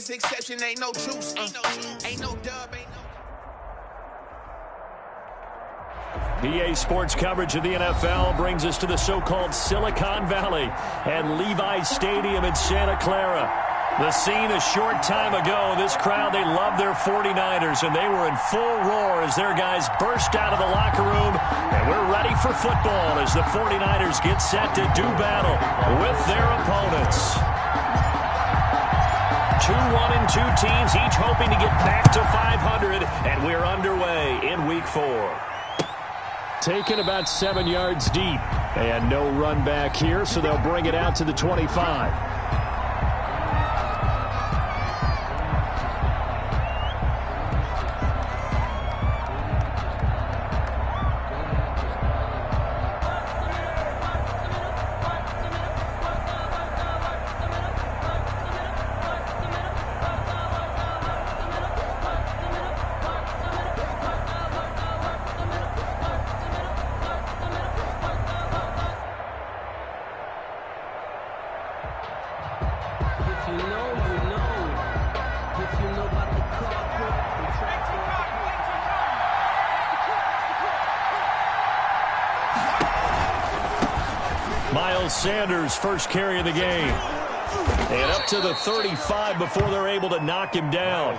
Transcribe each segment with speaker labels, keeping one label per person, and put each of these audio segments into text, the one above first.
Speaker 1: is exception, ain't no juice. Ain't no dub, ain't no...
Speaker 2: PA Sports coverage of the NFL brings us to the so-called Silicon Valley and Levi's Stadium in Santa Clara. The scene a short time ago, this crowd, they love their 49ers, and they were in full roar as their guys burst out of the locker room. And we're ready for football as the 49ers get set to do battle with their opponents. 2-1-2 teams, each hoping to get back to 500, and we're underway in Week 4. Taken about 7 yards deep, and no run back here, so they'll bring it out to the 25. Sanders first carry of the game. And up to the 35 before they're able to knock him down.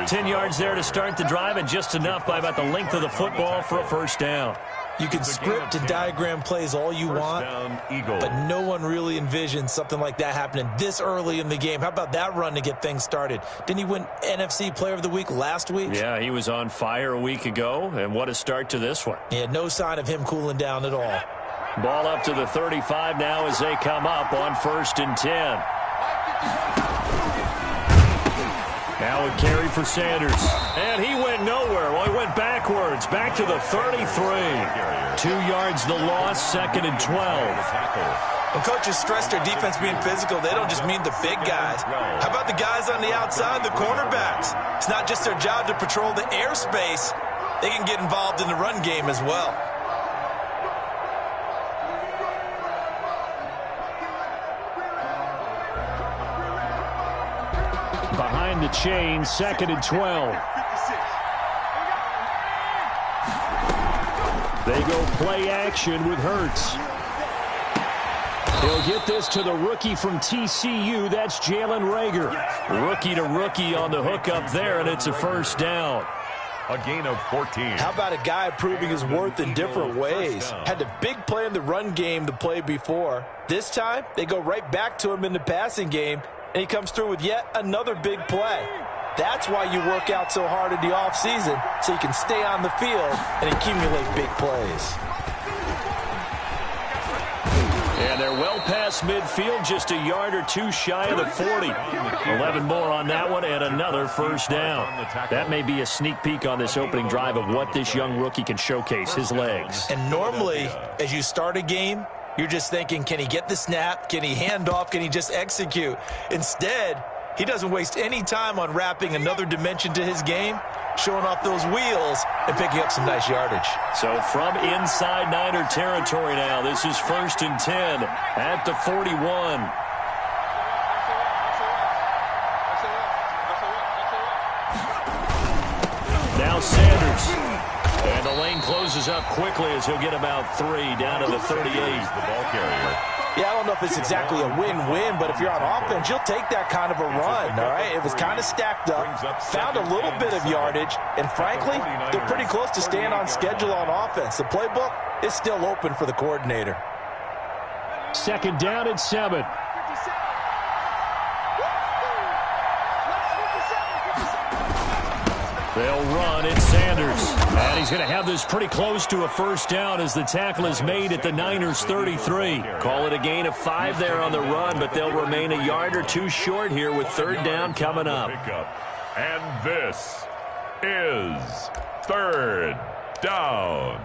Speaker 2: 10 yards there to start the drive, and just enough by about the length of the football for a first down.
Speaker 3: You can script and diagram plays all you want, but no one really envisions something like that happening this early in the game. How about that run to get things started? Didn't he win NFC Player of the Week last week?
Speaker 2: Yeah, he was on fire a week ago, and what a start to this one.
Speaker 3: Yeah, no sign of him cooling down at all.
Speaker 2: Ball up to the 35 now as they come up on 1st and 10. Now a carry for Sanders. And he went nowhere. Well, he went backwards. Back to the 33. 2 yards the loss, 2nd and 12.
Speaker 3: When coaches stress their defense being physical, they don't just mean the big guys. How about the guys on the outside, the cornerbacks? It's not just their job to patrol the airspace. They can get involved in the run game as well.
Speaker 2: Behind the chain, 2nd and 12. They go play action with Hurts. He'll get this to the rookie from TCU. That's Jalen Reagor. Rookie to rookie on the hook up there, and it's a first down.
Speaker 4: A gain of 14.
Speaker 3: How about a guy proving his worth in different ways? Had a big play in the run game the play before. This time, they go right back to him in the passing game, and he comes through with yet another big play. That's why you work out so hard in the offseason, so you can stay on the field and accumulate big plays.
Speaker 2: And they're well past midfield, just a yard or two shy of the 40. 11 more on that one, and another first down. That may be a sneak peek on this opening drive of what this young rookie can showcase, his legs.
Speaker 3: And normally, as you start a game, you're just thinking, can he get the snap? Can he hand off? Can he just execute? Instead, he doesn't waste any time on wrapping another dimension to his game, showing off those wheels and picking up some nice yardage.
Speaker 2: So from inside Niner territory now, this is 1st and 10 at the 41. Now Sanders. And the lane closes up quickly as he'll get about 3 down to the 38.
Speaker 4: The ball carrier.
Speaker 3: Yeah, I don't know if it's exactly a win-win, but if you're on offense, you'll take that kind of a run, all right? It was kind of stacked up, found a little bit of yardage, and frankly, they're pretty close to staying on schedule on offense. The playbook is still open for the coordinator.
Speaker 2: 2nd down and 7. They'll run. It's Sanders. And he's going to have this pretty close to a first down as the tackle is made at the Niners' 33. Call it a gain of 5 there on the run, but they'll remain a yard or two short here with 3rd down coming up.
Speaker 4: And this is 3rd down.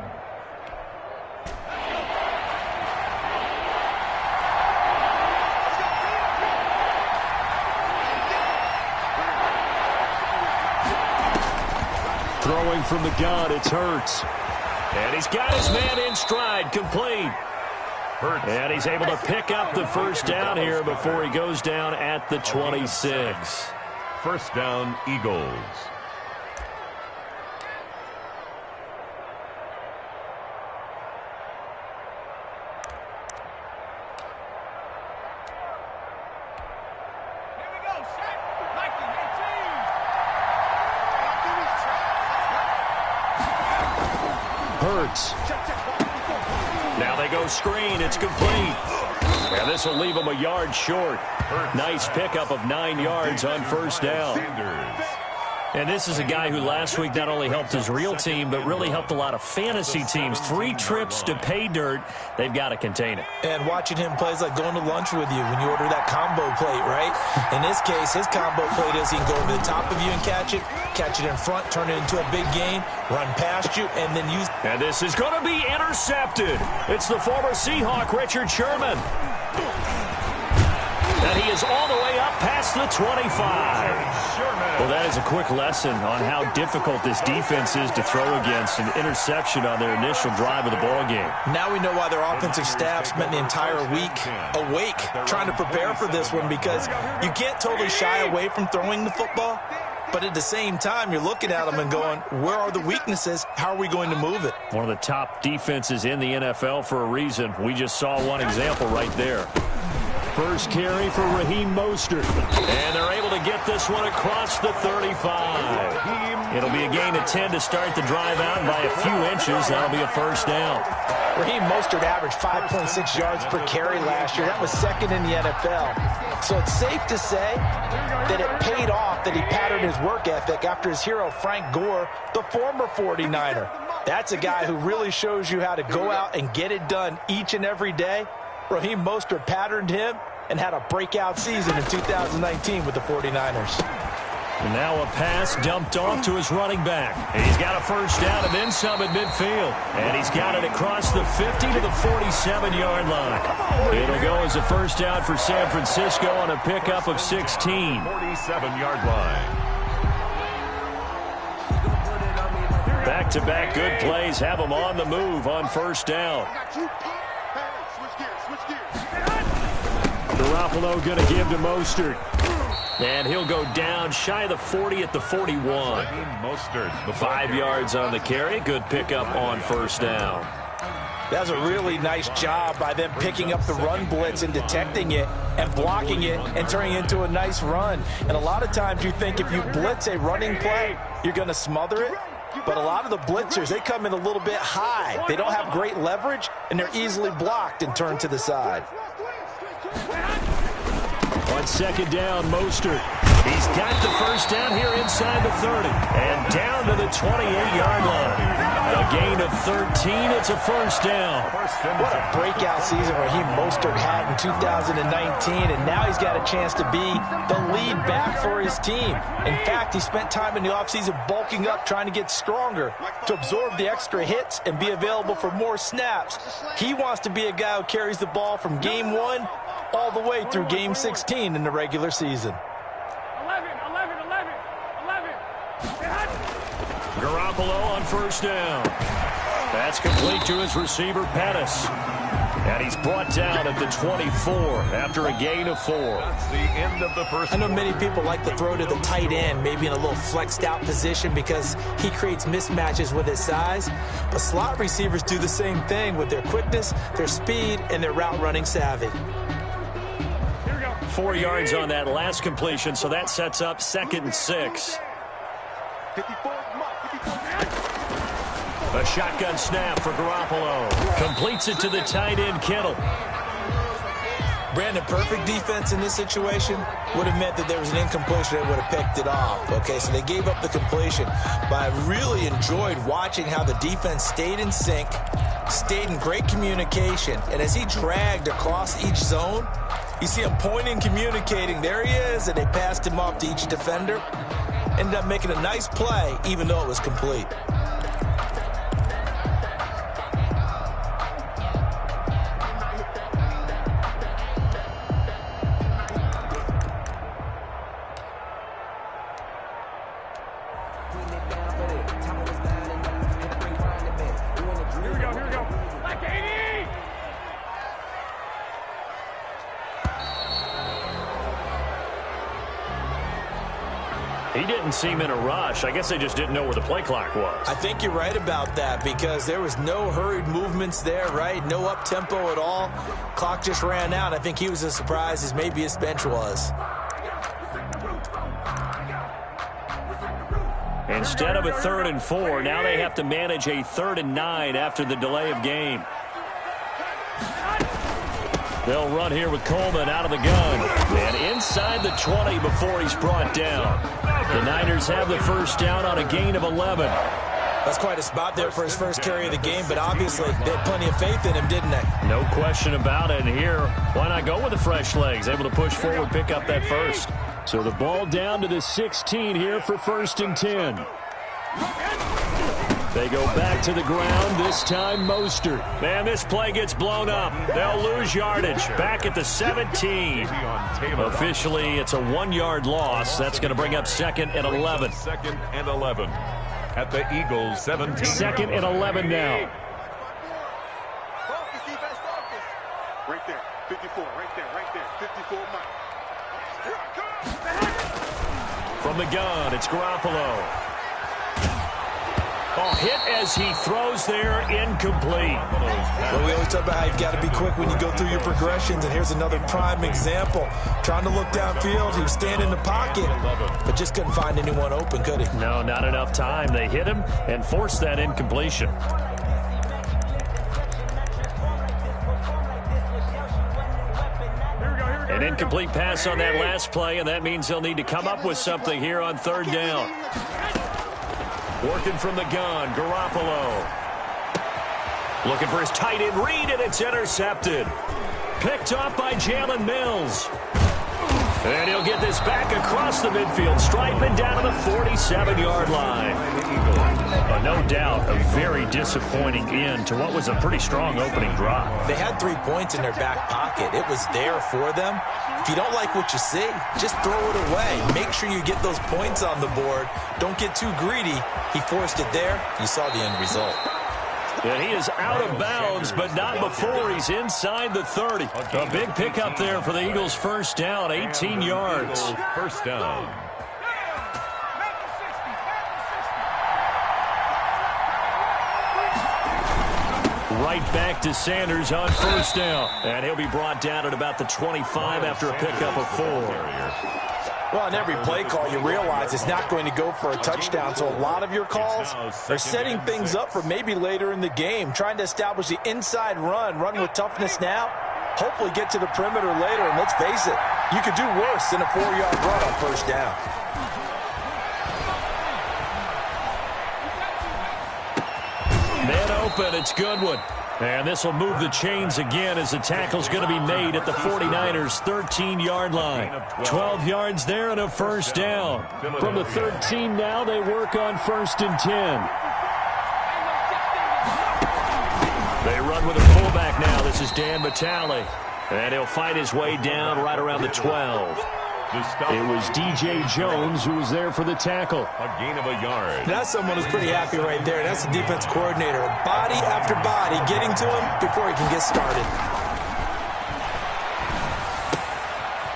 Speaker 2: Throwing from the gun, it's Hurts. And he's got his man in stride, complete. Hurts. And he's able to pick up the first down here before he goes down at the 26.
Speaker 4: First down, Eagles.
Speaker 2: Hurts. Now they go screen. It's complete. And this will leave them a yard short. Nice pickup of 9 yards on first down. And this is a guy who last week not only helped his real team, but really helped a lot of fantasy teams. 3 trips to pay dirt. They've got to contain it.
Speaker 3: And watching him play is like going to lunch with you when you order that combo plate, right? In this case, his combo plate is he can go over the top of you and catch it in front, turn it into a big gain, run past you, and then use...
Speaker 2: And this is going to be intercepted. It's the former Seahawk, Richard Sherman. And he is all the way up past the 25. Well, that is a quick lesson on how difficult this defense is to throw against. An interception on their initial drive of the ball game.
Speaker 3: Now we know why their offensive staff spent the entire week awake trying to prepare for this one, because you can't totally shy away from throwing the football, but at the same time, you're looking at them and going, where are the weaknesses? How are we going to move it?
Speaker 2: One of the top defenses in the NFL for a reason. We just saw one example right there. First carry for Raheem Mostert. And they're able to get this one across the 35. It'll be a gain of 10 to start the drive out, and by a few inches, that'll be a first down.
Speaker 3: Raheem Mostert averaged 5.6 yards per carry last year. That was second in the NFL. So it's safe to say that it paid off that he patterned his work ethic after his hero, Frank Gore, the former 49er. That's a guy who really shows you how to go out and get it done each and every day. Raheem Mostert patterned him and had a breakout season in 2019 with the 49ers.
Speaker 2: And now a pass dumped off to his running back. And he's got a first down and then some at midfield. And he's got it across the 50 to the 47-yard line. It'll go as a first down for San Francisco on a pickup of 16.
Speaker 4: 47-yard line.
Speaker 2: Back-to-back good plays have them on the move on first down. Garoppolo going to give to Mostert. And he'll go down shy of the 40 at the 41. 5 yards on the carry. Good pickup on first down.
Speaker 3: That was a really nice job by them picking up the run blitz and detecting it and blocking it and turning it into a nice run. And a lot of times you think if you blitz a running play, you're going to smother it. But a lot of the blitzers, they come in a little bit high. They don't have great leverage, and they're easily blocked and turned to the side.
Speaker 2: On second down, Mostert. He's got the first down here inside the 30. And down to the 28-yard line. A gain of 13. It's a first down.
Speaker 3: What a breakout season Raheem Mostert had in 2019. And now he's got a chance to be the lead back for his team. In fact, he spent time in the offseason bulking up, trying to get stronger to absorb the extra hits and be available for more snaps. He wants to be a guy who carries the ball from game 1 all the way through game 16 in the regular season.
Speaker 1: 11.
Speaker 2: Garoppolo on first down. That's complete to his receiver, Pettis. And he's brought down at the 24 after a gain of 4.
Speaker 4: That's the end of the first.
Speaker 3: I know many people like to throw to the tight end, maybe in a little flexed out position because he creates mismatches with his size. But slot receivers do the same thing with their quickness, their speed, and their route running savvy.
Speaker 2: 4 yards on that last completion, so that sets up 2nd and 6. A shotgun snap for Garoppolo. Completes it to the tight end, Kittle.
Speaker 3: Brandon, perfect defense in this situation would have meant that there was an incompletion that would have picked it off. Okay, so they gave up the completion. But I really enjoyed watching how the defense stayed in sync, stayed in great communication, and as he dragged across each zone, you see him pointing, communicating. There he is, and they passed him off to each defender. Ended up making a nice play, even though it was complete.
Speaker 2: He didn't seem in a rush. I guess they just didn't know where the play clock was.
Speaker 3: I think you're right about that because there was no hurried movements there, right? No up-tempo at all. Clock just ran out. I think he was as surprised as maybe his bench was.
Speaker 2: Instead of a 3rd and 4, now they have to manage a 3rd and 9 after the delay of game. They'll run here with Coleman out of the gun. And inside the 20 before he's brought down. The Niners have the first down on a gain of 11.
Speaker 3: That's quite a spot there for his first carry of the game, but obviously they had plenty of faith in him, didn't they?
Speaker 2: No question about it. And here, why not go with the fresh legs? Able to push forward, pick up that first. So the ball down to the 16 here for 1st and 10. They go back to the ground, this time Mostert. Man, this play gets blown up. They'll lose yardage. Back at the 17. Officially, it's a 1-yard loss. That's going to bring up 2nd and 11.
Speaker 4: 2nd and 11 at the Eagles 17.
Speaker 2: 2nd and 11 now.
Speaker 5: Right there, 54, right there, 54 miles.
Speaker 2: From the gun, it's Garoppolo. Oh, hit as he throws there, incomplete.
Speaker 3: Well, we always talk about how you've got to be quick when you go through your progressions, and here's another prime example. Trying to look downfield, he was standing in the pocket, but just couldn't find anyone open, could he?
Speaker 2: No, not enough time. They hit him and forced that incompletion. An incomplete pass on that last play, and that means they'll need to come up with something here on 3rd down. Working from the gun, Garoppolo. Looking for his tight end read, and it's intercepted. Picked off by Jalen Mills. And he'll get this back across the midfield stripe and down to the 47-yard line. No doubt a very disappointing end to what was a pretty strong opening drive.
Speaker 3: They had 3 points in their back pocket. It was there for them. If you don't like what you see, just throw it away. Make sure you get those points on the board. Don't get too greedy. He forced it there. You saw the end result.
Speaker 2: And he is out of bounds, but not before he's inside the 30. A big pickup there for the Eagles' first down, 18 yards.
Speaker 4: First down.
Speaker 2: Right back to Sanders on first down. And he'll be brought down at about the 25 after a pickup of 4.
Speaker 3: Well, in every play call, you realize it's not going to go for a touchdown. So a lot of your calls are setting things up for maybe later in the game, trying to establish the inside run with toughness now, hopefully get to the perimeter later. And let's face it, you could do worse than a 4-yard run on first down.
Speaker 2: Man open, it's Goodwin. And this will move the chains again as the tackle's going to be made at the 49ers' 13-yard line. 12 yards there and a first down. From the 13 now, they work on 1st and 10. They run with a fullback now. This is Dan Vitale. And he'll fight his way down right around the 12. It was DJ Jones who was there for the tackle.
Speaker 4: A gain of a yard.
Speaker 3: That's someone who's pretty happy right there. That's the defense coordinator. Body after body getting to him before he can get started.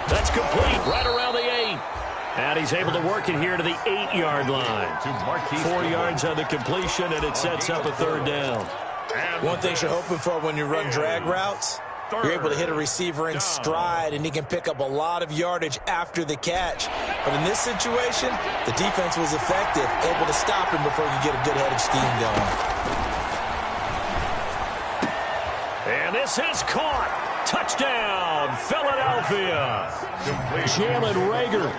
Speaker 2: That's complete right around the 8. And he's able to work it here to the 8-yard line. 4 yards on the completion, and it sets up a 3rd down.
Speaker 3: One thing you're hoping for when you run drag routes, you're able to hit a receiver in stride, and he can pick up a lot of yardage after the catch. But in this situation, the defense was effective, able to stop him before he could get a good head of steam going.
Speaker 2: And this is caught. Touchdown, Philadelphia. Jalen Reagor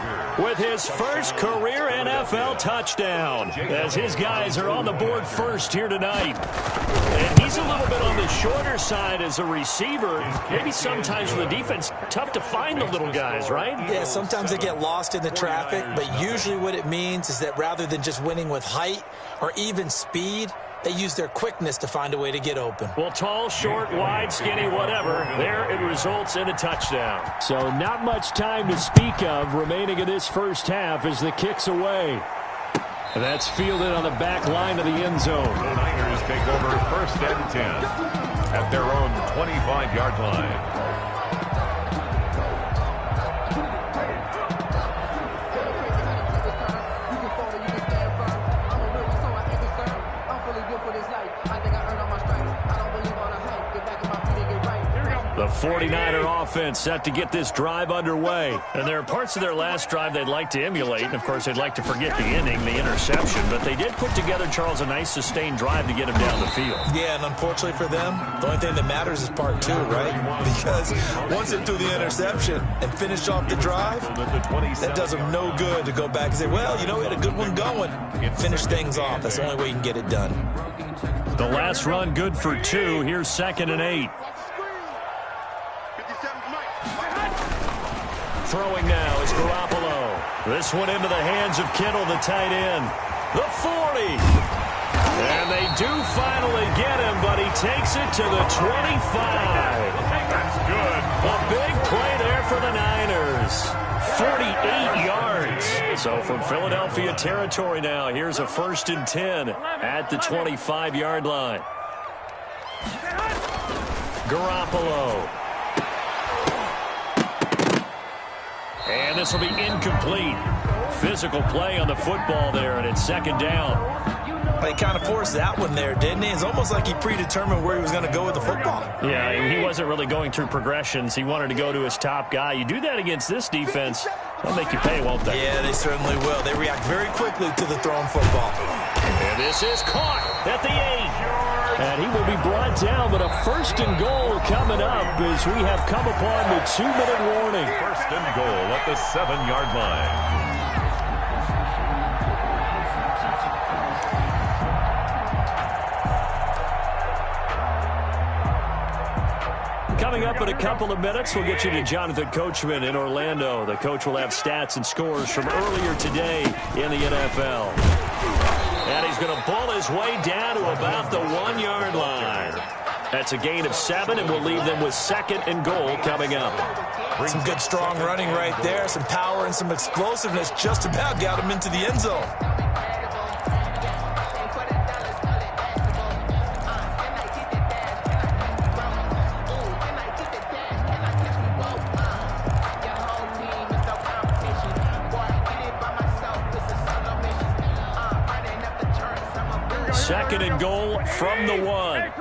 Speaker 2: with his first career NFL touchdown as his guys are on the board first here tonight. And he's a little bit on the shorter side as a receiver. Maybe sometimes for the defense, tough to find the little guys, right?
Speaker 3: Yeah, sometimes they get lost in the traffic, but usually what it means is that rather than just winning with height or even speed, they use their quickness to find a way to get open.
Speaker 2: Well, tall, short, wide, skinny, whatever, there it results in a touchdown. So not much time to speak of remaining in this first half as the kick's away. And that's fielded on the back line of the end zone.
Speaker 4: The Niners take over 1st and 10 at their own 25-yard line.
Speaker 2: The 49er offense set to get this drive underway. And there are parts of their last drive they'd like to emulate. And, of course, they'd like to forget the inning, the interception. But they did put together, Charles, a nice sustained drive to get him down the field.
Speaker 3: Yeah, and unfortunately for them, the only thing that matters is part 2, right? Because once they threw the interception and finished off the drive, that does them no good to go back and say, well, you know, we had a good one going. Finish things off. That's the only way you can get it done.
Speaker 2: The last run good for 2. Here's 2nd and 8. Throwing now is Garoppolo. This one into the hands of Kittle, the tight end. The 40. And they do finally get him, but he takes it to the 25.
Speaker 4: That's good.
Speaker 2: A big play there for the Niners. 48 yards. So from Philadelphia territory now, here's a 1st and 10 at the 25-yard line. Garoppolo. And this will be incomplete. Physical play on the football there, and it's 2nd down.
Speaker 3: He kind of forced that one there, didn't he? It's almost like he predetermined where he was going to go with the football.
Speaker 2: Yeah, he wasn't really going through progressions. He wanted to go to his top guy. You do that against this defense, they'll make you pay, won't they?
Speaker 3: Yeah, they certainly will. They react very quickly to the thrown football.
Speaker 2: And this is caught at the 8. And he will be brought down, but a 1st and goal coming up as we have come upon the 2-minute warning.
Speaker 4: 1st and goal at the 7-yard line.
Speaker 2: Coming up in a couple of minutes, we'll get you to Jonathan Coachman in Orlando. The coach will have stats and scores from earlier today in the NFL. And he's going to pull his way down to about the 1-yard line. That's a gain of 7, and we'll leave them with 2nd and goal coming up.
Speaker 3: Some good strong running right there. Some power and some explosiveness just about got him into the end zone.
Speaker 2: Second and goal from the 1.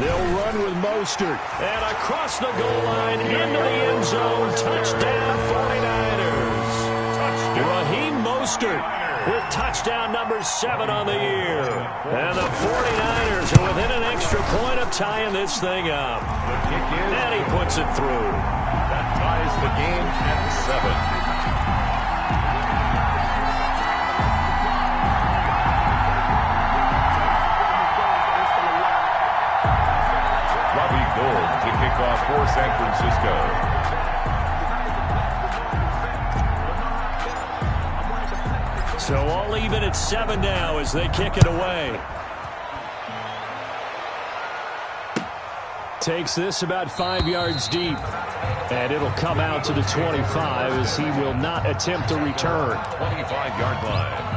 Speaker 2: They'll run with Mostert. And across the goal line into the end zone. Touchdown 49ers. Raheem Mostert with touchdown number 7 on the year. And the 49ers are within an extra point of tying this thing up. And he puts it through.
Speaker 4: That ties the game at 7. To kick off for San Francisco.
Speaker 2: So all even at 7 now as they kick it away. Takes this about 5 yards deep. And it'll come out to the 25 as he will not attempt to return.
Speaker 4: 25-yard line.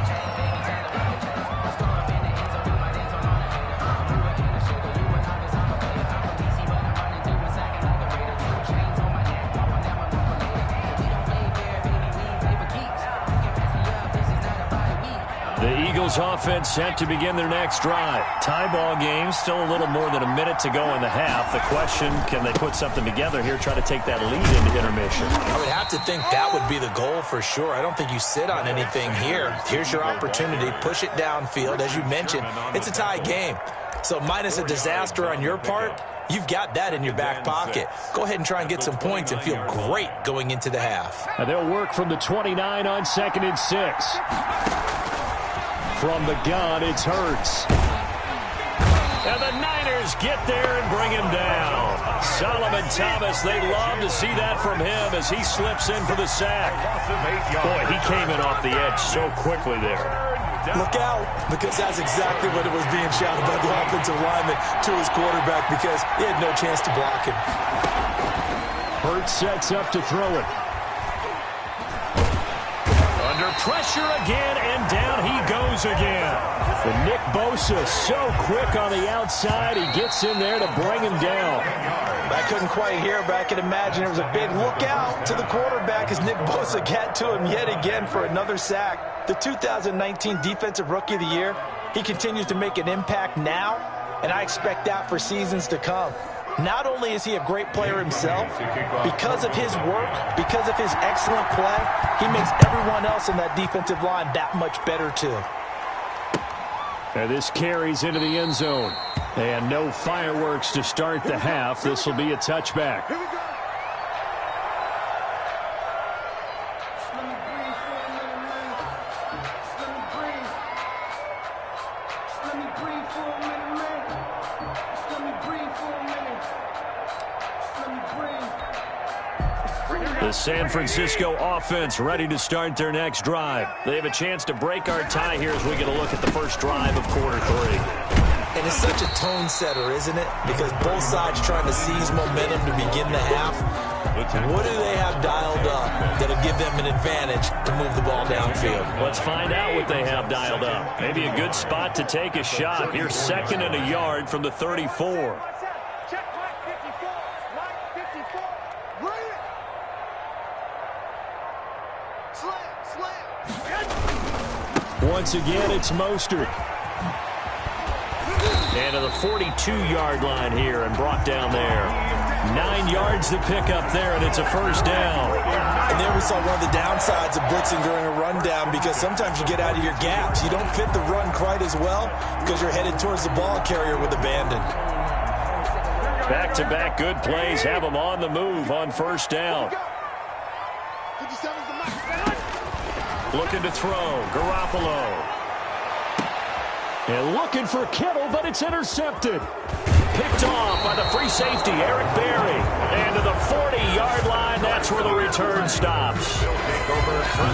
Speaker 2: The Eagles offense set to begin their next drive. Tie ball game, still a little more than a minute to go in the half. The question, can they put something together here, try to take that lead into intermission?
Speaker 3: I would have to think that would be the goal for sure. I don't think you sit on anything here. Here's your opportunity. Push it downfield. As you mentioned, it's a tie game. So minus a disaster on your part, you've got that in your back pocket. Go ahead and try and get some points and feel great going into the half.
Speaker 2: And they'll work from the 29 on 2nd and 6. From the gun, it's Hurts. And the Niners get there and bring him down. Solomon Thomas, they love to see that from him as he slips in for the sack. Boy, he came in off the edge so quickly there.
Speaker 3: Look out, because that's exactly what it was being shouted by the offensive lineman to his quarterback because he had no chance to block him.
Speaker 2: Hurts sets up to throw it. Under pressure again, and down he goes again. And Nick Bosa so quick on the outside, he gets in there to bring him down.
Speaker 3: I couldn't quite hear, but I can imagine there was a big look out to the quarterback as Nick Bosa got to him yet again for another sack. The 2019 Defensive Rookie of the Year, he continues to make an impact now, and I expect that for seasons to come. Not only is he a great player himself, because of his work, because of his excellent play, he makes everyone else in that defensive line that much better too.
Speaker 2: And this carries into the end zone. And no fireworks to start the half. This will be a touchback.
Speaker 5: Here we go.
Speaker 2: The San Francisco offense ready to start their next drive. They have a chance to break our tie here as we get a look at the first drive of quarter 3.
Speaker 3: And it's such a tone setter, isn't it? Because both sides trying to seize momentum to begin the half. What do they have dialed up that'll give them an advantage to move the ball downfield?
Speaker 2: Let's find out what they have dialed up. Maybe a good spot to take a shot. Here's 2nd and a yard from the 34. Once again, it's Mostert. And to the 42-yard line here and brought down there. 9 yards to pick up there, and it's a first down.
Speaker 3: And there we saw one of the downsides of blitzing during a rundown, because sometimes you get out of your gaps. You don't fit the run quite as well because you're headed towards the ball carrier with abandon.
Speaker 2: Back-to-back good plays have them on the move on first down. Looking to throw, Garoppolo. And looking for Kittle, but it's intercepted. Picked off by the free safety, Eric Berry. And to the 40-yard line, that's where the return stops.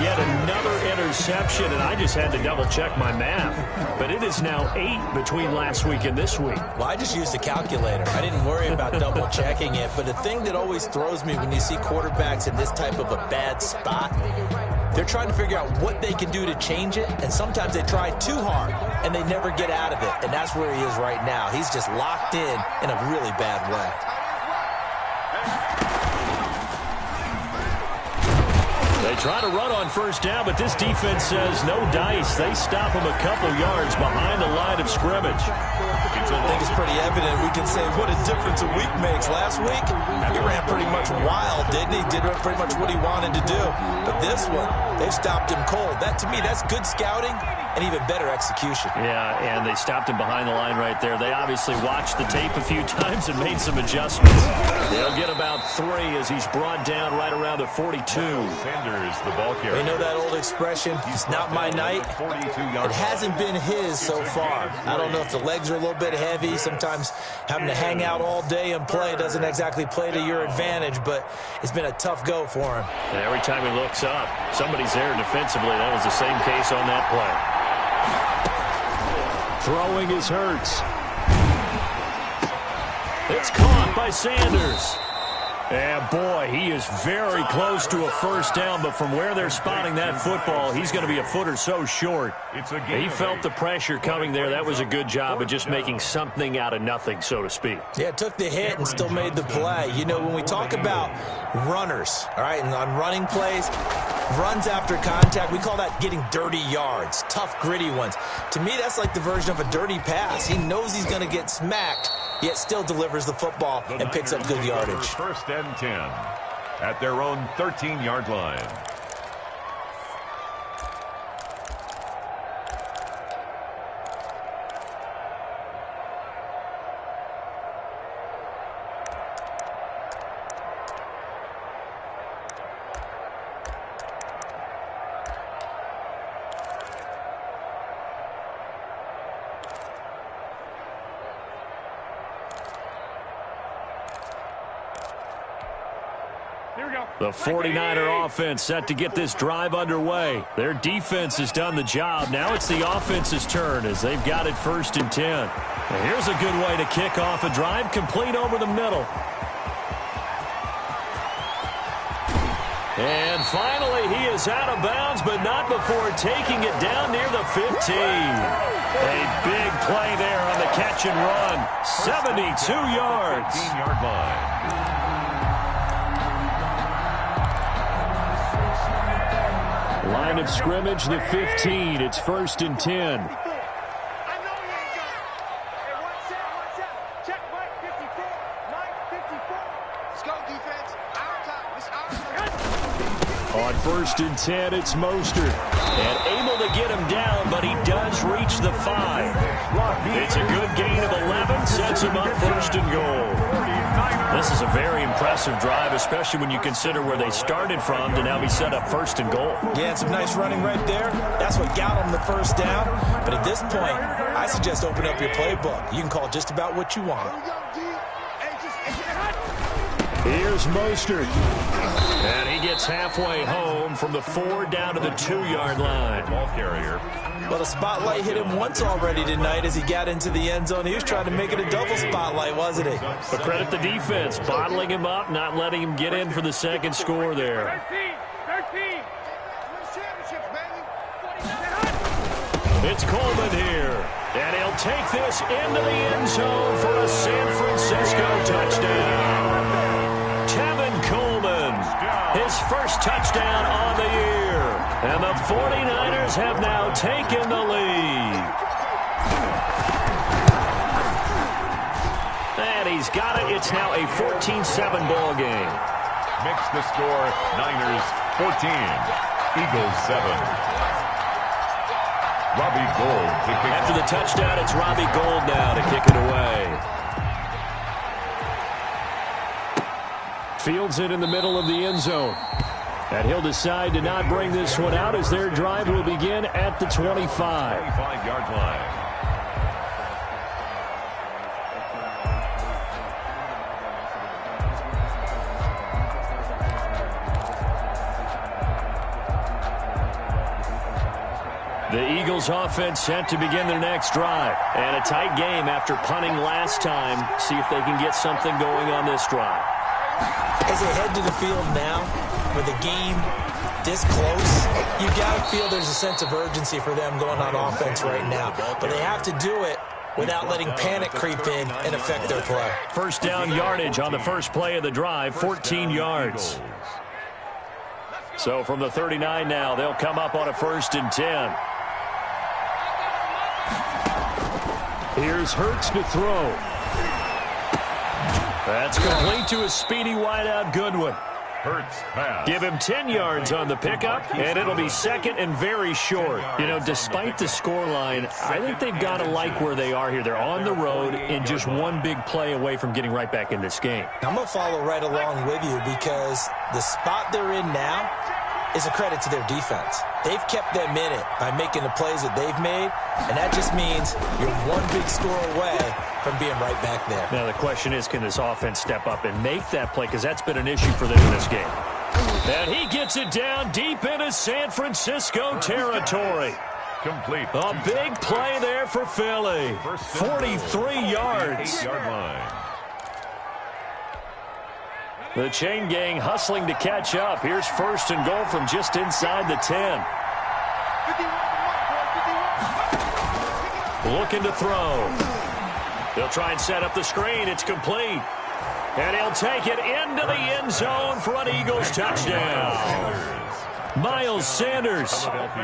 Speaker 2: Yet another interception, and I just had to double-check my math. But it is now 8 between last week and this week.
Speaker 3: Well, I just used a calculator. I didn't worry about double-checking it. But the thing that always throws me when you see quarterbacks in this type of a bad spot, they're trying to figure out what they can do to change it, and sometimes they try too hard, and they never get out of it, and that's where he is right now. He's just locked in a really bad way.
Speaker 2: They try to run on first down, but this defense says no dice. They stop him a couple yards behind the line of scrimmage.
Speaker 3: I think it's pretty evident. We can say what a difference a week makes. Last week, he ran pretty much wild, didn't he? Did pretty much what he wanted to do. But this one, they stopped him cold. That, to me, that's good scouting and even better execution.
Speaker 2: Yeah, and they stopped him behind the line right there. They obviously watched the tape a few times and made some adjustments. They'll get about 3 as he's brought down right around the 42.
Speaker 4: Sanders, the ball carrier.
Speaker 3: You know that old expression, it's not my night? It hasn't been his so far. I don't know if the legs are a little bit heavy. Sometimes having to hang out all day and play doesn't exactly play to your advantage, but it's been a tough go for him.
Speaker 2: And every time he looks up, somebody's there defensively. That was the same case on that play. Throwing is Hurts. It's caught by Sanders. And boy, he is very close to a first down, but from where they're spotting that football, he's going to be a foot or so short. He felt the pressure coming there. That was a good job of just making something out of nothing, so to speak.
Speaker 3: Yeah, took the hit and still made the play. You know, when we talk about runners, all right, and on running plays, runs after contact, we call that getting dirty yards, tough, gritty ones. To me, that's like the version of a dirty pass. He knows he's going to get smacked, yet still delivers the football and picks up good yardage.
Speaker 4: First and 10 at their own 13-yard line.
Speaker 2: The 49er offense set to get this drive underway. Their defense has done the job. Now it's the offense's turn as they've got it 1st and 10. And here's a good way to kick off a drive, complete over the middle. And finally, he is out of bounds, but not before taking it down near the 15. A big play there on the catch and run. 72 yards.
Speaker 4: 15-yard line.
Speaker 2: Line of scrimmage, the 15. It's 1st and 10.
Speaker 5: Let's go, defense. Our time. It's our time.
Speaker 2: On 1st and 10, it's Mostert. And able to get him down, but he does reach the 5. It's a good gain of 11, sets him up 1st and goal. This is a very impressive drive, especially when you consider where they started from to now be set up 1st and goal.
Speaker 3: Yeah, and some nice running right there. That's what got them the first down. But at this point, I suggest open up your playbook. You can call just about what you want.
Speaker 2: Here's Mostert. And he gets halfway home from the 4 down to the 2-yard line.
Speaker 4: Ball carrier.
Speaker 3: Well, the spotlight hit him once already tonight as he got into the end zone. He was trying to make it a double spotlight, wasn't he?
Speaker 2: But credit the defense, bottling him up, not letting him get in for the second score there.
Speaker 5: 13.
Speaker 2: It's Coleman here. And he'll take this into the end zone for a San Francisco touchdown. Tevin Coleman, his first touchdown on the year. And the 49ers have now taken the lead. And he's got it. It's now a 14-7 ball game.
Speaker 4: Makes the score Niners 14, Eagles 7. Robbie Gould to kick.
Speaker 2: After the touchdown, it's Robbie Gould now to kick it away. Fields it in the middle of the end zone. And he'll decide to not bring this one out as their drive will begin at the 25.
Speaker 4: 25-yard line.
Speaker 2: The Eagles offense set to begin their next drive. And a tight game after punting last time. See if they can get something going on this drive.
Speaker 3: As they head to the field now, with the game this close, you got to feel there's a sense of urgency for them going on offense right now. But they have to do it without letting panic creep in and affect their play.
Speaker 2: First down yardage on the first play of the drive, 14 yards. So from the 39 now, they'll come up on a 1st and 10. Here's Hurts to throw. That's complete to a speedy wideout Goodwin.
Speaker 4: Hurts pass.
Speaker 2: Give him 10 yards on the pickup, and it'll be second and very short. You know, despite the scoreline, I think they've got to like where they are here. They're on the road and just one big play away from getting right back in this game.
Speaker 3: I'm going to follow right along with you because the spot they're in now is a credit to their defense. They've kept them in it by making the plays that they've made, and that just means you're one big score away from being right back there.
Speaker 2: Now the question is, can this offense step up and make that play? Because that's been an issue for them in this game. And he gets it down deep into San Francisco territory.
Speaker 4: Complete.
Speaker 2: A big play there for Philly. 43 yards.
Speaker 4: 8-yard line.
Speaker 2: The chain gang hustling to catch up. Here's 1st and goal from just inside the 10. Looking to throw. He'll try and set up the screen. It's complete. And he'll take it into the end zone for an Eagles touchdown. Miles Sanders,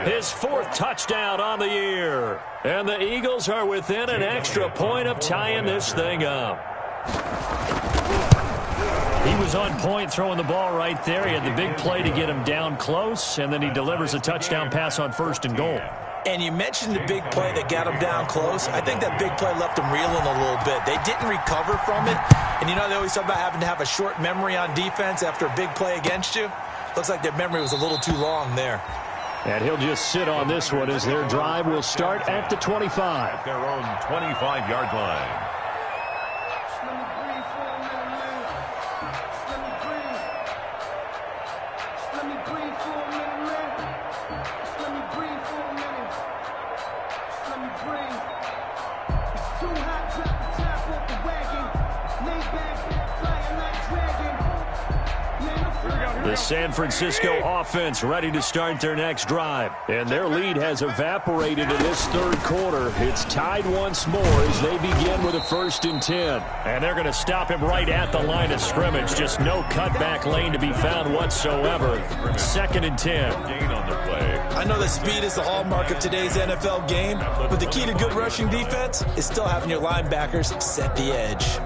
Speaker 2: his 4th touchdown on the year. And the Eagles are within an extra point of tying this thing up. He was on point throwing the ball right there. He had the big play to get him down close, and then he delivers a touchdown pass on 1st and goal.
Speaker 3: And you mentioned the big play that got him down close. I think that big play left them reeling a little bit. They didn't recover from it. And you know, they always talk about having to have a short memory on defense after a big play against you. Looks like their memory was a little too long there.
Speaker 2: And he'll just sit on this one as their drive will start at the 25.
Speaker 4: At their own 25-yard line.
Speaker 2: The San Francisco offense ready to start their next drive. And their lead has evaporated in this 3rd quarter. It's tied once more as they begin with a 1st and 10. And they're going to stop him right at the line of scrimmage. Just no cutback lane to be found whatsoever. 2nd and 10.
Speaker 4: Gain on the play.
Speaker 3: I know that speed is the hallmark of today's NFL game, but the key to good rushing defense is still having your linebackers set the edge.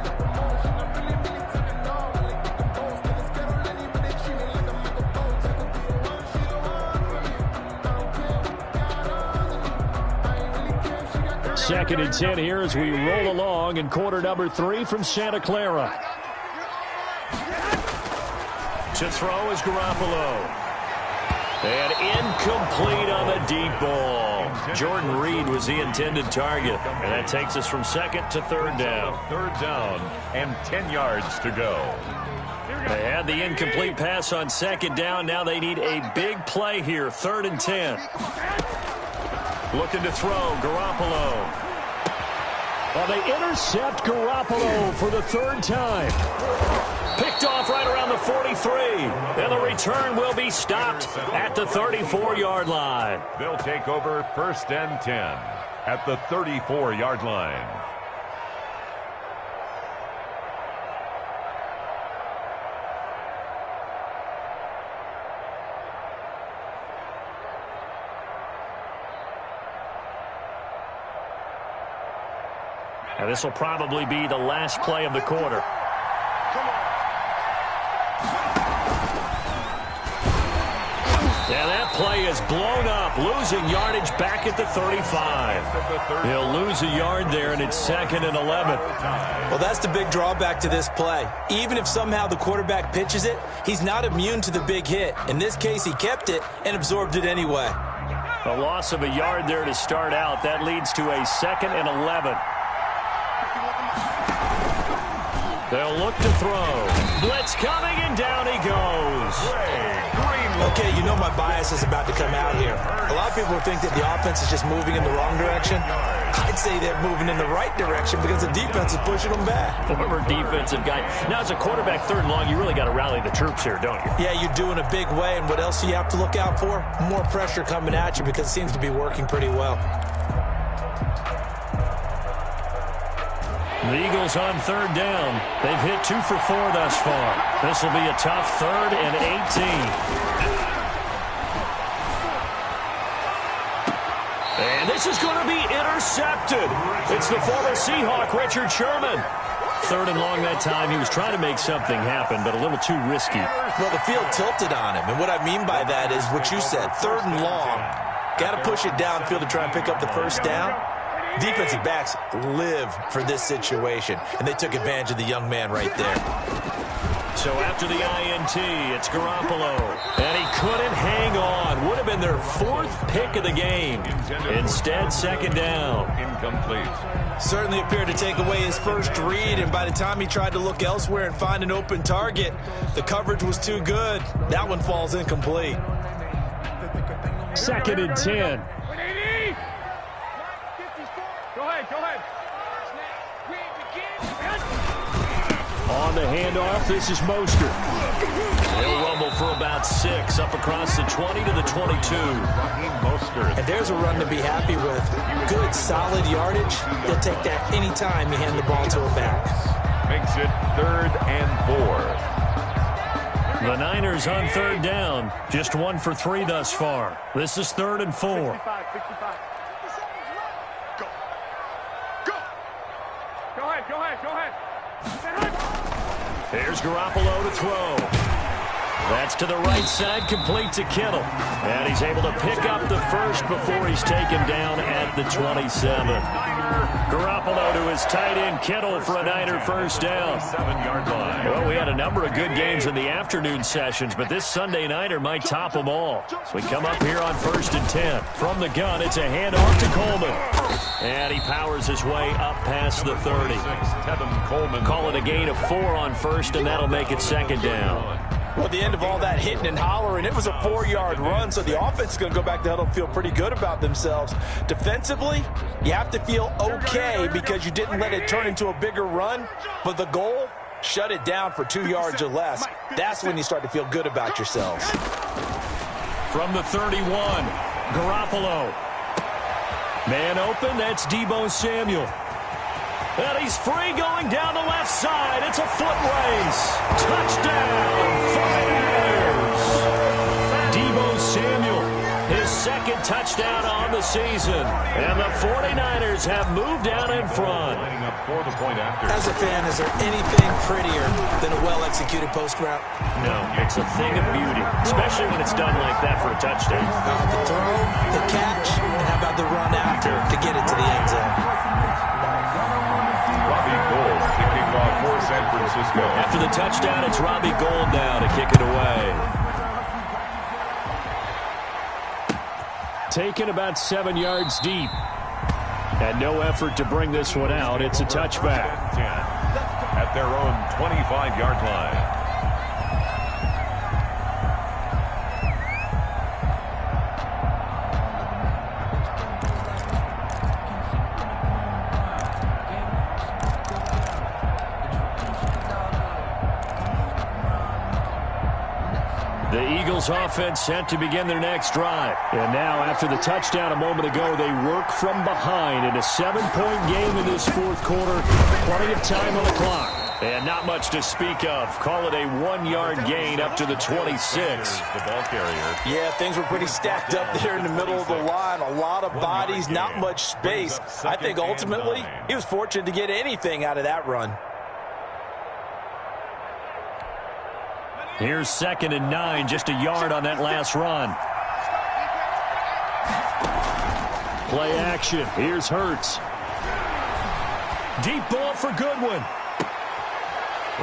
Speaker 2: 2nd and 10 here as we roll along in quarter number 3 from Santa Clara. To throw is Garoppolo. And incomplete on the deep ball. Jordan Reed was the intended target. And that takes us from 2nd to 3rd down.
Speaker 4: 3rd down and 10 yards to go.
Speaker 2: They had the incomplete pass on 2nd down. Now they need a big play here. 3rd and 10. Looking to throw, Garoppolo. Well, they intercept Garoppolo for the 3rd time. Picked off right around the 43. And the return will be stopped at the 34-yard line.
Speaker 4: They'll take over 1st and 10 at the 34-yard line.
Speaker 2: And this will probably be the last play of the quarter. And that play is blown up, losing yardage back at the 35. He'll lose a yard there, and it's 2nd and 11.
Speaker 3: Well, that's the big drawback to this play. Even if somehow the quarterback pitches it, he's not immune to the big hit. In this case, he kept it and absorbed it anyway.
Speaker 2: A loss of a yard there to start out. That leads to a 2nd and 11. They'll look to throw. Blitz coming, and down he goes.
Speaker 3: Okay, you know my bias is about to come out here. A lot of people think that the offense is just moving in the wrong direction. I'd say they're moving in the right direction because the defense is pushing them back.
Speaker 2: Former defensive guy. Now, as a quarterback, 3rd and long, you really got to rally the troops here, don't you?
Speaker 3: Yeah, you do in a big way. And what else do you have to look out for? More pressure coming at you because it seems to be working pretty well.
Speaker 2: The Eagles on 3rd down. They've hit 2 for 4 thus far. This will be a tough 3rd and 18. And this is going to be intercepted. It's the former Seahawk, Richard Sherman. 3rd and long that time. He was trying to make something happen, but a little too risky.
Speaker 3: Well, the field tilted on him. And what I mean by that is what you said. 3rd and long. Got to push it downfield to try and pick up the 1st down. Defensive backs live for this situation, and they took advantage of the young man right there.
Speaker 2: So after the INT, it's Garoppolo, and he couldn't hang on. Would have been their 4th pick of the game. Instead, 2nd down.
Speaker 4: Incomplete.
Speaker 3: Certainly appeared to take away his first read, and by the time he tried to look elsewhere and find an open target, the coverage was too good. That one falls incomplete.
Speaker 2: 2nd and 10.
Speaker 5: Go ahead.
Speaker 2: On the handoff, this is Mostert. He'll rumble for about 6 up across the 20 to the 22.
Speaker 3: And there's a run to be happy with. Good, solid yardage. He'll take that anytime you hand the ball to a back.
Speaker 4: Makes it 3rd and 4.
Speaker 2: The Niners on 3rd down. Just 1 for 3 thus far. This is 3rd and 4.
Speaker 5: 55. Go ahead.
Speaker 2: Here's Garoppolo to throw. That's to the right side, complete to Kittle. And he's able to pick up the 1st before he's taken down at the 27. Garoppolo to his tight end, Kittle, for a Niner 1st down.
Speaker 4: 7-yard line.
Speaker 2: Well, we had a number of good games in the afternoon sessions, but this Sunday nighter might top them all. So we come up here on 1st and 10. From the gun, it's a handoff to Coleman. And he powers his way up past the 30.
Speaker 4: Tevin Coleman.
Speaker 2: Call it a gain of 4 on 1st, and that'll make it 2nd down.
Speaker 3: Well, at the end of all that hitting and hollering, it was a 4-yard run, so the offense is going to go back to huddle and feel pretty good about themselves. Defensively, you have to feel okay because you didn't let it turn into a bigger run, but the goal, shut it down for 2 yards or less. That's when you start to feel good about yourselves.
Speaker 2: From the 31, Garoppolo. Man open, that's Deebo Samuel. And he's free going down the left side. It's a foot race. Touchdown, 49ers. Deebo Samuel, his 2nd touchdown on the season. And the 49ers have moved down in front.
Speaker 4: for the point after.
Speaker 3: As a fan, is there anything prettier than a well-executed post route?
Speaker 2: No, it's a thing of beauty, especially when it's done like that for a touchdown.
Speaker 3: The throw, the catch, and how about the run after to get it to the end zone?
Speaker 4: Robbie Gould kicking off for San Francisco.
Speaker 2: After the touchdown, it's Robbie Gould now to kick it away. Taken about 7 yards deep. And no effort to bring this one out. It's a touchback.
Speaker 4: 10 at their own 25-yard line.
Speaker 2: The Eagles offense set to begin their next drive. And now, after the touchdown a moment ago, they work from behind in a 7-point game in this fourth quarter. Plenty of time on the clock. And not much to speak of. Call it a 1-yard gain up to the 26.
Speaker 4: The ball carrier.
Speaker 3: Yeah, things were pretty stacked up there in the middle of the line. A lot of bodies, not much space. I think ultimately he was fortunate to get anything out of that run.
Speaker 2: Here's 2nd and 9, just a yard on that last run. Play action. Here's Hurts. Deep ball for Goodwin.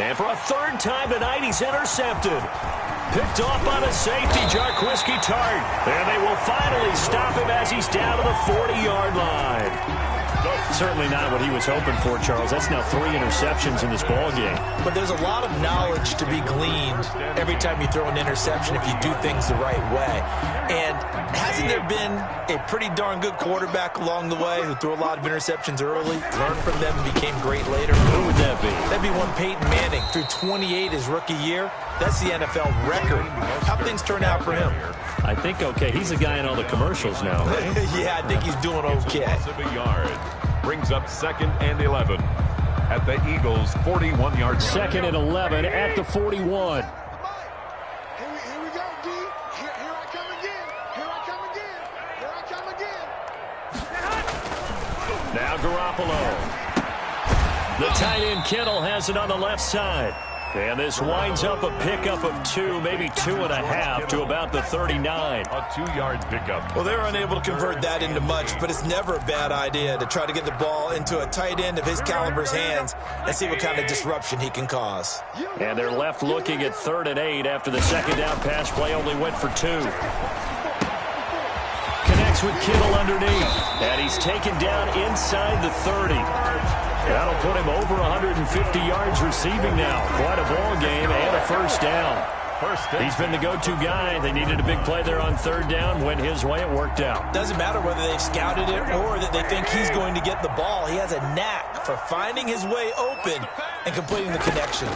Speaker 2: And for a third time tonight, he's intercepted. Picked off by the safety, Jarquiski Tart. And they will finally stop him as he's down to the 40-yard line. Certainly not what he was hoping for, Charles. That's now 3 interceptions in this ball game.
Speaker 3: But there's a lot of knowledge to be gleaned every time you throw an interception if you do things the right way. And hasn't there been a pretty darn good quarterback along the way who threw a lot of interceptions early, learned from them, and became great later?
Speaker 2: Who would that be?
Speaker 3: That'd be one Peyton Manning. Threw 28 his rookie year. That's the NFL record. How things turn out for him?
Speaker 2: I think okay. He's a guy in all the commercials now, right?
Speaker 3: Yeah, I think he's doing okay.
Speaker 4: A yard. Brings up 2nd and 11 at the Eagles' 41-yard line.
Speaker 2: 2nd and 11 at the 41.
Speaker 5: Here we go, D. Here I come again. Here I come again. Here I come again.
Speaker 2: Now Garoppolo. The tight end Kittle has it on the left side. And this winds up a pickup of 2, maybe 2.5 to about the 39.
Speaker 4: A 2-yard pickup.
Speaker 3: Well, they're unable to convert that into much, but it's never a bad idea to try to get the ball into a tight end of his caliber's hands and see what kind of disruption he can cause.
Speaker 2: And they're left looking at 3rd and 8 after the second down pass play only went for 2. Connects with Kittle underneath. And he's taken down inside the 30. That'll put him over 150 yards receiving now. Quite a ball game and a first down. He's been the go-to guy. They needed a big play there on 3rd down. Went his way. It worked out.
Speaker 3: Doesn't matter whether they've scouted it or that they think he's going to get the ball. He has a knack for finding his way open and completing the connection.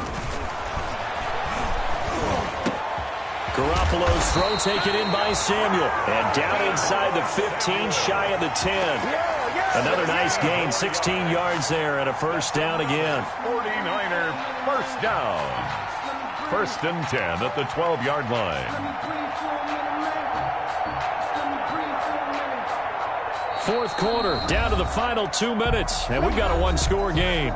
Speaker 2: Garoppolo's throw taken in by Samuel. And down inside the 15, shy of the 10. Another nice gain, 16 yards there, and a first down again.
Speaker 4: 49er first down. 1st and 10 at the 12-yard line.
Speaker 2: 4th quarter, down to the final 2 minutes, and we've got a 1-score game.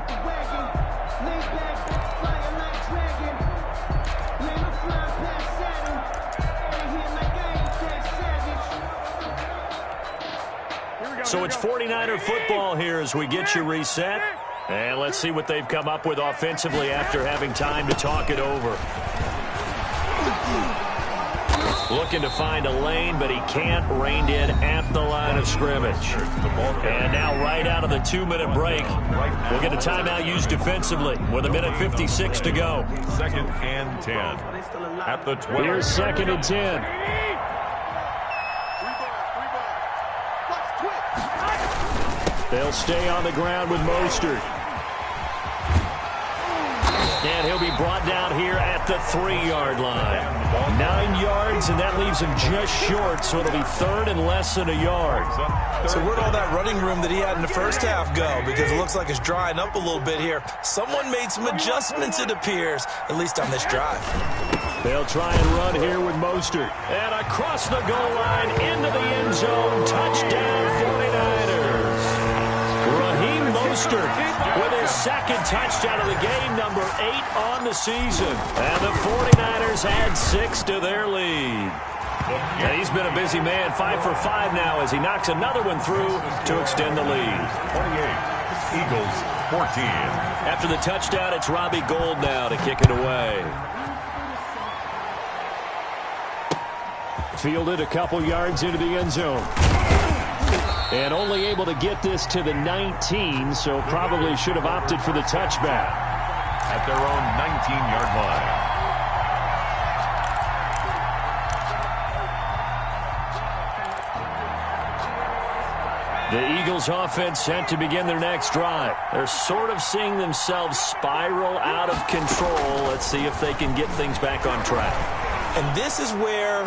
Speaker 2: So it's 49er football here as we get you reset. And let's see what they've come up with offensively after having time to talk it over. Looking to find a lane, but he can't. Reined in at the line of scrimmage. And now right out of the 2-minute break, we'll get a timeout used defensively with 1:56 to go.
Speaker 4: 2nd and 10 at the 12.
Speaker 2: Here's 2nd and 10. They'll stay on the ground with Mostert. And he'll be brought down here at the 3-yard line. 9 yards, and that leaves him just short, so it'll be 3rd and less than a yard.
Speaker 3: So where'd all that running room that he had in the first half go? Because it looks like it's drying up a little bit here. Someone made some adjustments, it appears, at least on this drive.
Speaker 2: They'll try and run here with Mostert. And across the goal line into the end zone. Touchdown 49ers. Raheem Mostert Mostert with his second touchdown of the game, number 8 on the season. And the 49ers add 6 to their lead. And he's been a busy man, 5 for 5 now as he knocks another one through to extend the lead.
Speaker 4: 28, Eagles 14.
Speaker 2: After the touchdown, it's Robbie Gould now to kick it away. Fielded a couple yards into the end zone. And only able to get this to the 19, so probably should have opted for the touchback.
Speaker 4: At their own 19-yard line.
Speaker 2: The Eagles offense set to begin their next drive. They're sort of seeing themselves spiral out of control. Let's see if they can get things back on track.
Speaker 3: And this is where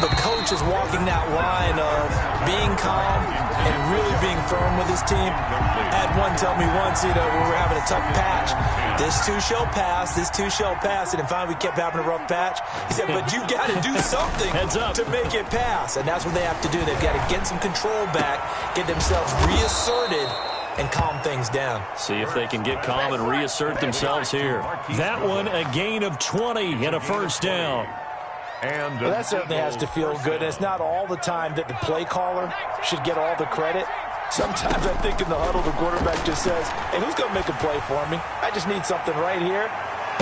Speaker 3: the coach is walking that line of being calm and really being firm with his team. I had one tell me once, we were having a tough patch. This too shall pass, this too shall pass. And then finally we kept having a rough patch. He said, but you got to do something to make it pass. And that's what they have to do. They've got to get some control back, get themselves reasserted, and calm things down.
Speaker 2: See if they can get calm and reassert themselves here. That one, a gain of 20 and a first down.
Speaker 3: Well, that certainly has to feel good. And it's not all the time that the play caller should get all the credit. Sometimes I think in the huddle, the quarterback just says, hey, who's going to make a play for me? I just need something right here.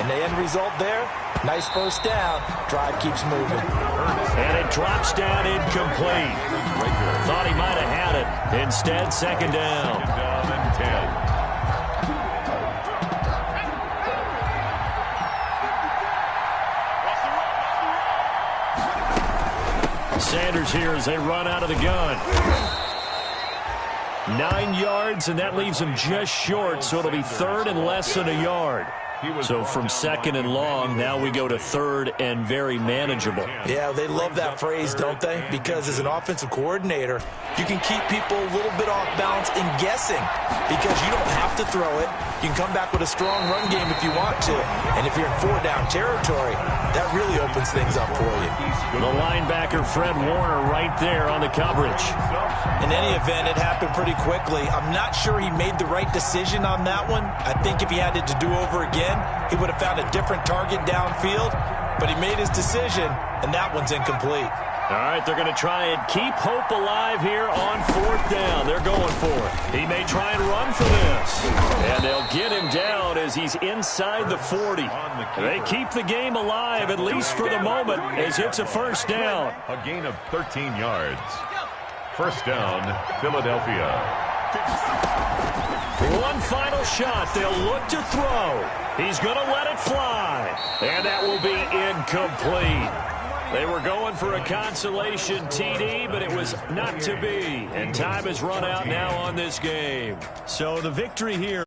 Speaker 3: And the end result there, nice first down. Drive keeps moving.
Speaker 2: And it drops down incomplete. Thought he might have had it. Instead, second down.
Speaker 4: Down and 10.
Speaker 2: Sanders here as they run out of the gun. 9 yards, and that leaves him just short, so it'll be third and less than a yard. So from second and long, now we go to third and very manageable.
Speaker 3: Yeah, they love that phrase, don't they? Because as an offensive coordinator, you can keep people a little bit off balance and guessing because you don't have to throw it. You can come back with a strong run game if you want to. And if you're in 4-down territory, that really opens things up for you.
Speaker 2: The linebacker, Fred Warner, right there on the coverage.
Speaker 3: In any event, it happened pretty quickly. I'm not sure he made the right decision on that one. I think if he had it to do over again, he would have found a different target downfield. But he made his decision, and that one's incomplete.
Speaker 2: All right, they're going to try and keep hope alive here on 4th down. They're going for it. He may try and run for this. And they'll get him down as he's inside the 40. They keep the game alive, at least for the moment, as it's a first down.
Speaker 4: A gain of 13 yards. First down, Philadelphia.
Speaker 2: One final shot. They'll look to throw. He's going to let it fly. And that will be incomplete. They were going for a consolation TD, but it was not to be. And time has run out now on this game. So the victory here.